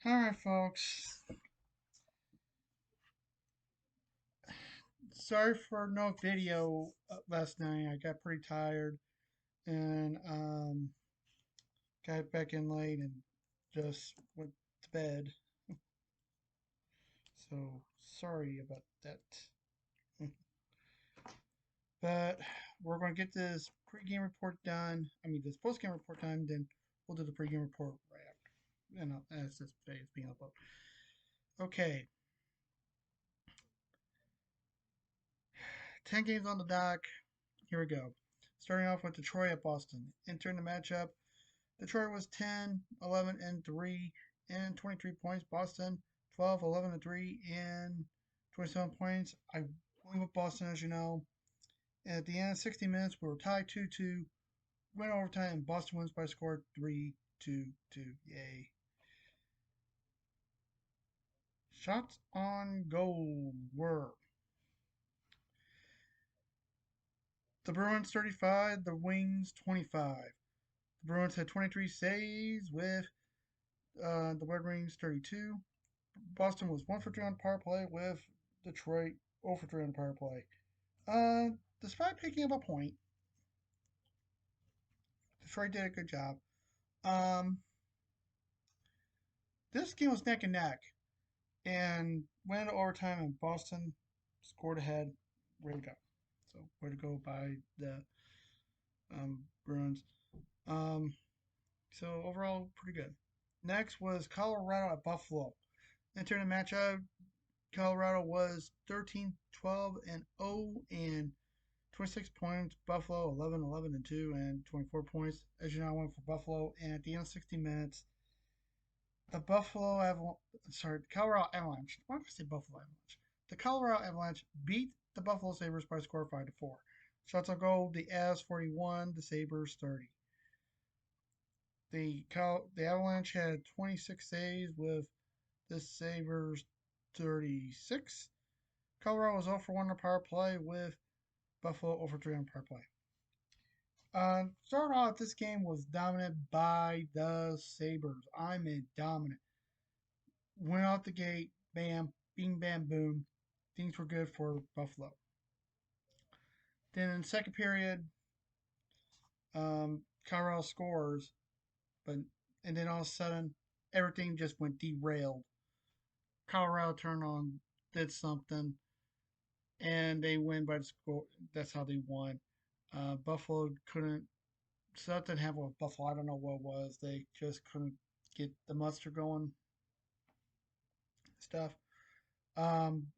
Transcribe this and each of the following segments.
Alright, folks. Sorry for no video last night. I got pretty tired and got back in late and just went to bed. So sorry about that. But we're going to get this pregame report done. I mean, this postgame report done. Then we'll do the pregame report right after. As this video is being uploaded. Okay, 10 games on the dock. Here we go. Starting off with Detroit at Boston. Entering the matchup, Detroit was 10, 11, and 3, and 23 points. Boston 12, 11, and 3, and 27 points. I went with Boston, as you know. And at the end of 60 minutes, we were tied 2-2. Went overtime, and Boston wins by a score 3-2-2. Yay. Shots on goal were the Bruins 35, the Wings 25. The Bruins had 23 saves with the Red Wings 32. Boston was 1 for 3 on power play with Detroit 0 for 3 on power play. Despite picking up a point, Detroit did a good job. Um, this game was neck and neck and went into overtime, and Boston scored ahead. Way to go. So, way to go by the Bruins. Um, so, overall, pretty good. Next was Colorado at Buffalo. Entering the matchup, Colorado was 13, 12, and 0, and 26 points. Buffalo 11, 11, and 2, and 24 points. As you know, I went for Buffalo. And at the end of 60 minutes, the Colorado Avalanche. Why did I say Buffalo Avalanche? The Colorado Avalanche beat the Buffalo Sabres by a score of 5-4. Shots on goal: the Avs 41, the Sabres 30. The Avalanche had 26 saves with the Sabres 36. Colorado was 0 for 1 on the power play with Buffalo over 3 on power play. Start off, this game was dominated by the Sabres. I mean, dominant. Went out the gate, bam, bing, bam, boom. Things were good for Buffalo. Then in the second period, Colorado scores, but and then all of a sudden, everything just went derailed. Colorado turned on, did something, and they win by the score. That's how they won. Buffalo couldn't. Something happened with Buffalo. I don't know what it was. They just couldn't get the muster going. Stuff. Um,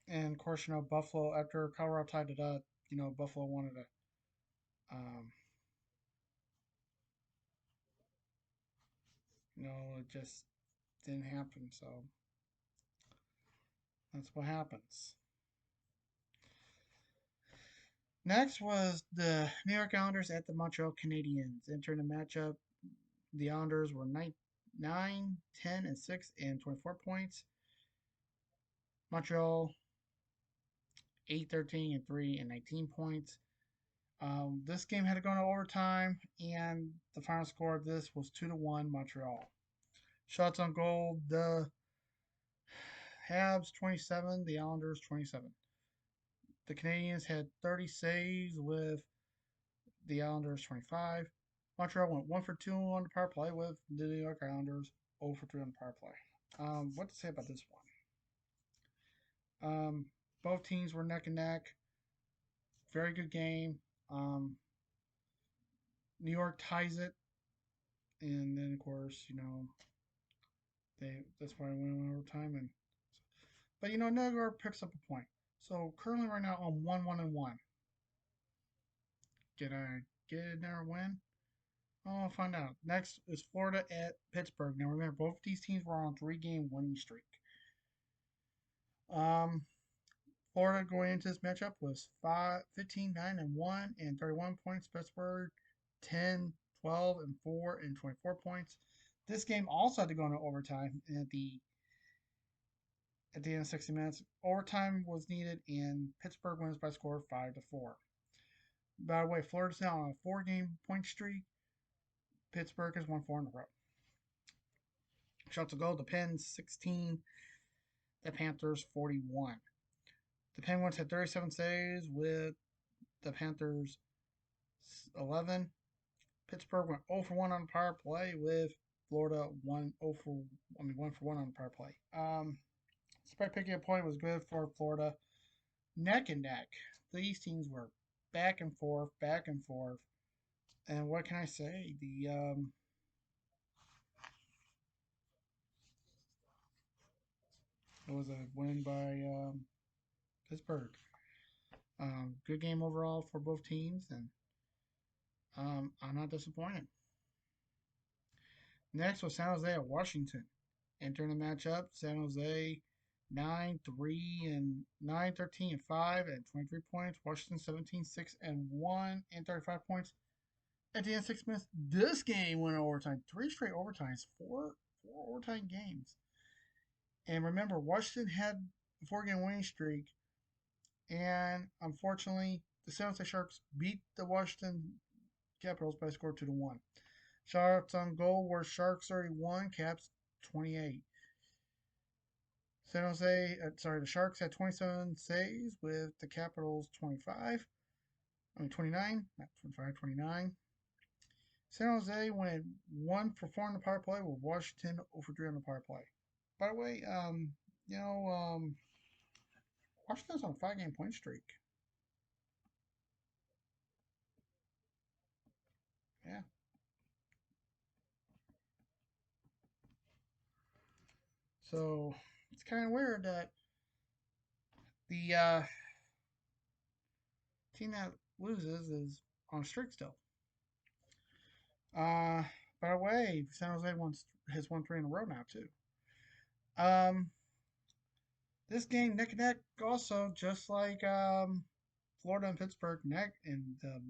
and of course, Buffalo after Colorado tied it up. Buffalo wanted to. Um, it just didn't happen. So that's what happens. Next was the New York Islanders at the Montreal Canadiens. Entering the matchup, the Islanders were 9, 10, and 6, and 24 points. Montreal 8, 13, and 3, and 19 points. This game had to go into overtime, and the final score of this was 2-1 Montreal. Shots on goal: the Habs 27, the Islanders 27. The Canadiens had 30 saves with the Islanders 25. Montreal went 1 for 2 on the power play with the New York Islanders 0 for 3 on the power play. What to say about this one? Both teams were neck and neck. Very good game. New York ties it, and then of course that's why I went overtime. But New York picks up a point. So currently right now I'm 1-1-1. Did I get another win? Oh, I'll find out. Next is Florida at Pittsburgh. Now remember, both these teams were on a 3-game winning streak. Um, Florida going into this matchup was 15, 9, and 1, and 31 points. Pittsburgh 10, 12, and 4, and 24 points. This game also had to go into overtime at the end of 60 minutes. Overtime was needed, and Pittsburgh wins by a score of 5-4. By the way, Florida's now on a 4-game point streak. Pittsburgh has won 4 in a row. Shots to goal, the Pens 16, the Panthers 41. The Penguins had 37 saves with the Panthers 11. Pittsburgh went 0 for 1 on the power play with Florida 1 for 1 on the power play. Spread picking a point was good for Florida. Neck and neck. These teams were back and forth, back and forth. And what can I say? It was a win by Pittsburgh. Good game overall for both teams, and I'm not disappointed. Next was San Jose at Washington. Entering the matchup, San Jose 9-13-5 and 23 points. Washington 17-6-1 and 35 points. At the end of 6 minutes, this game went overtime. 3 straight overtimes, four overtime games. And remember, Washington had a 4-game winning streak, and unfortunately, the San Jose Sharks beat the Washington Capitals by a score 2-1. Shots on goal were Sharks 31, Caps 28. The Sharks had 27 saves with the Capitals 25. 29, not 25, 29. San Jose went 1 for 4 on the power play with Washington 0 for 3 on the power play. By the way, you know, Washington's on a 5-game point streak. Yeah. So it's kind of weird that the team that loses is on a streak still. Uh, by the way, San Jose has won 3 in a row now too. This game neck and neck also, just like Florida and Pittsburgh neck and the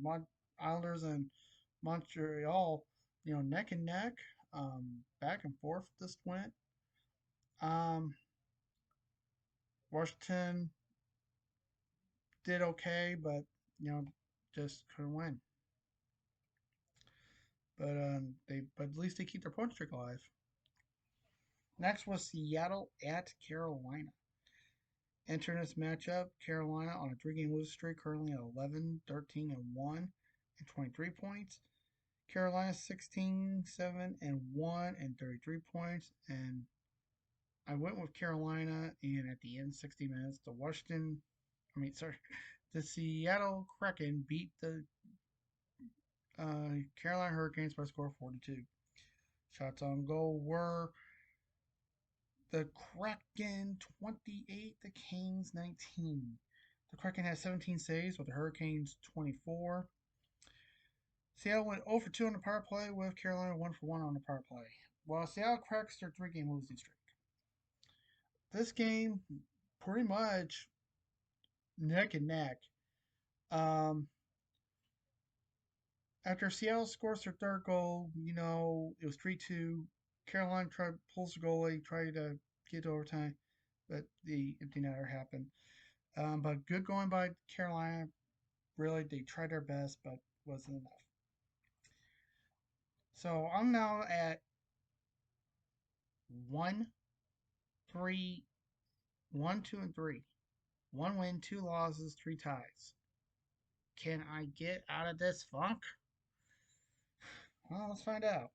Islanders and Montreal, neck and neck, back and forth. This went. Um, Washington did okay, but just couldn't win. But at least they keep their point streak alive. Next was Seattle at Carolina. Entering this matchup, Carolina on a 3-game losing streak, currently at 11, 13-1, and 23 points. Carolina 16, 7-1, and 33 points. And I went with Carolina, and at the end, 60 minutes, the Seattle Kraken beat the Carolina Hurricanes by a score of 42. Shots on goal were the Kraken 28, the Kings 19. The Kraken had 17 saves with the Hurricanes 24. Seattle went 0 for 2 on the power play with Carolina 1 for 1 on the power play. While Seattle cracks their 3-game losing streak. This game, pretty much neck and neck. After Seattle scores their third goal, it was 3-2. Carolina pulls the goalie, tried to get to overtime, but the empty netter happened. But good going by Carolina. Really, they tried their best, but wasn't enough. So I'm now at 1, 3, 1, 2, and 3. 1 win, 2 losses, 3 ties. Can I get out of this funk? Well, let's find out.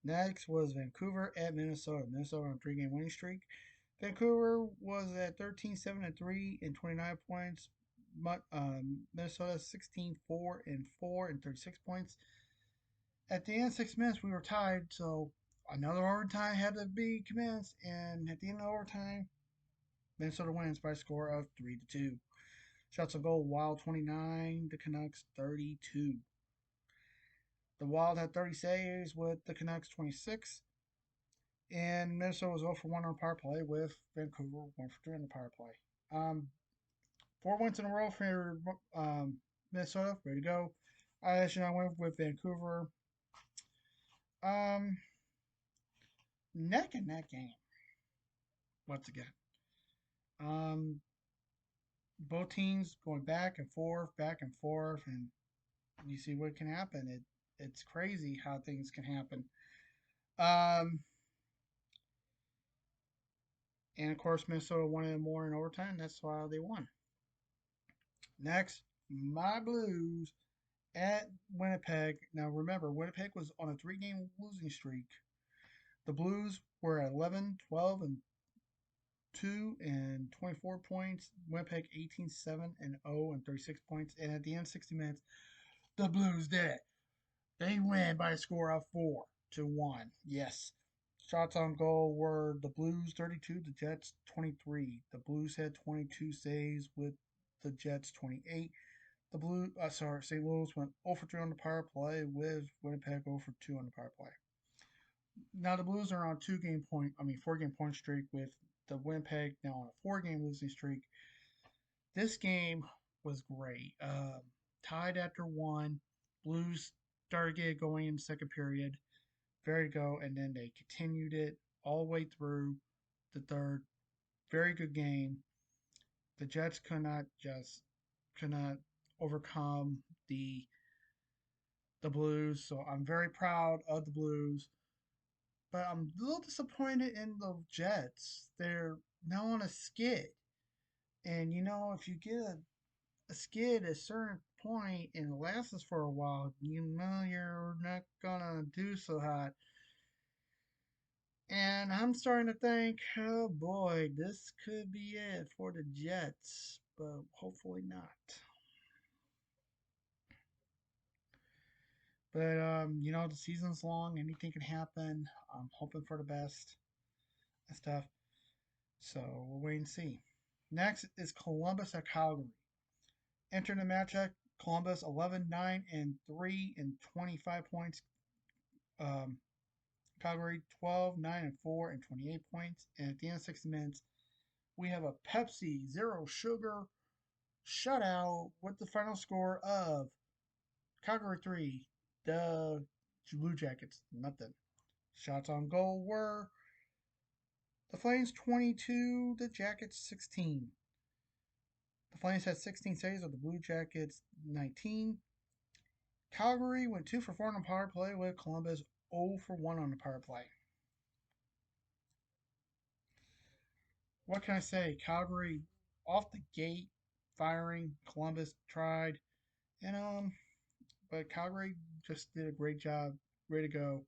Next was Vancouver at Minnesota. Minnesota on a 3-game winning streak. Vancouver was at 13-7-3 and 29 points. Minnesota 16-4-4 and 36 points. At the end of 6 minutes, we were tied, so another overtime had to be commenced. And at the end of overtime, Minnesota wins by a score of 3-2. Shots on goal, Wild 29, the Canucks 32. The Wild had 30 saves with the Canucks 26. And Minnesota was 0 for 1 on power play with Vancouver 1 for 3 on the power play. 4 wins in a row for Minnesota. Ready to go. I went with Vancouver. Neck and neck game. Once again. Both teams going back and forth, and you see what can happen. It's crazy how things can happen. And of course, Minnesota wanted more in overtime. That's why they won. Next, my Blues at Winnipeg. Now remember, Winnipeg was on a 3 game losing streak. The Blues were at 11, 12, and 2 and 24 points. Winnipeg 18, 7 and 0 and 36 points. And at the end of 60 minutes, the Blues did it. They win by a score of 4-1. Yes. Shots on goal were the Blues 32, the Jets 23. The Blues had 22 saves with the Jets 28. St. Louis went 0 for 3 on the power play with Winnipeg 0 for 2 on the power play. Now the Blues are on 4 game point streak with the Winnipeg now on a 4 game losing streak. This game was great. Tied after one. Blues started getting going in the second period. Very go, and then they continued it all the way through the third. Very good game. The Jets could not overcome the Blues. So I'm very proud of the Blues, but I'm a little disappointed in the Jets. They're now on a skid, and if you get a skid at a certain point and it lasts for a while, you're not gonna do so hot. And I'm starting to think, oh boy, this could be it for the Jets, but hopefully not. But the season's long, anything can happen. I'm hoping for the best and stuff. So we'll wait and see. Next is Columbus at Calgary. Entering the matchup, Columbus 11, 9, and 3 and 25 points. Um, Calgary 12, 9, and 4 and 28 points. And at the end of 60 minutes, we have a Pepsi Zero Sugar shutout with the final score of Calgary 3, the Blue Jackets nothing. Shots on goal were the Flames 22, the Jackets 16. The Flames had 16 saves of the Blue Jackets 19. Calgary went 2 for 4 on the power play with Columbus 0 for 1 on the power play. What can I say? Calgary off the gate firing. Columbus tried, and but Calgary just did a great job. Way to go.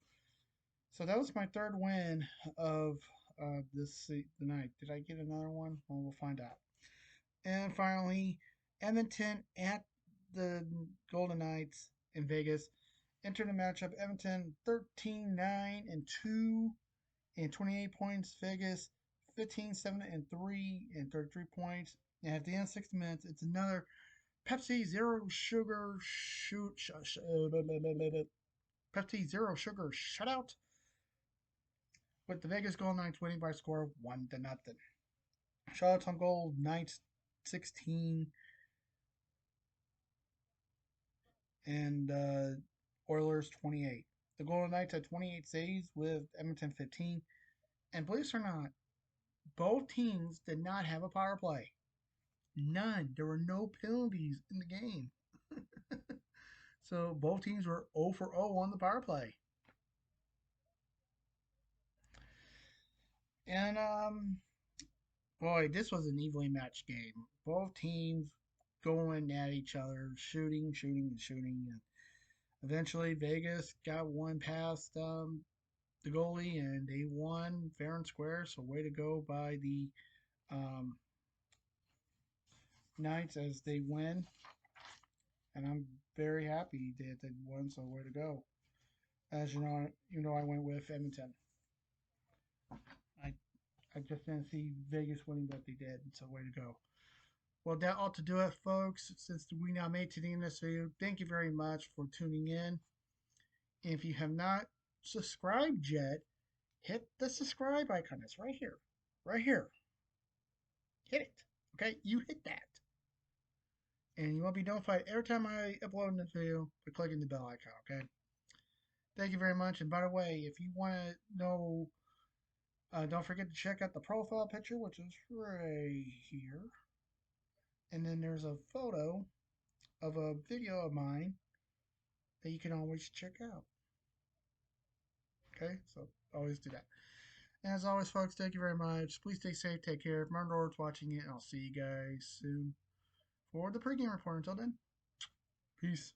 So that was my third win of the night. Did I get another one? Well, we'll find out. And finally, Edmonton at the Golden Knights in Vegas. Entered the matchup. Edmonton 13, 9, and 2 and 28 points. Vegas 15, 7, and 3 and 33 points. And at the end of 60 minutes, it's another Pepsi Zero Sugar Pepsi Zero Sugar shutout with the Vegas Golden Knights winning by a score of 1-0. Shoutouts on goal, Knights 16 and Oilers 28. The Golden Knights had 28 saves with Edmonton 15. And believe it or not, both teams did not have a power play. None. There were no penalties in the game. So both teams were 0 for 0 on the power play. And boy, this was an evenly matched game. Both teams going at each other, shooting, shooting, and shooting. And eventually, Vegas got one past the goalie, and they won fair and square. So, way to go by the um, Knights as they win. And I'm very happy that they won. So, way to go. As I went with Edmonton. I I just didn't see Vegas winning, but they did. So, way to go. Well, that ought to do it, folks. Since we now made to the end of this video, thank you very much for tuning in. And if you have not subscribed yet, hit the subscribe icon. It's right here. Right here. Hit it. Okay? You hit that. And you will be notified every time I upload a video by clicking the bell icon, okay? Thank you very much. And by the way, if you want to know, don't forget to check out the profile picture, which is right here. And then there's a photo of a video of mine that you can always check out. Okay, so always do that. As always, folks, thank you very much. Please stay safe, take care. Remember, Lord's watching it, and I'll see you guys soon for the pregame report. Until then, peace.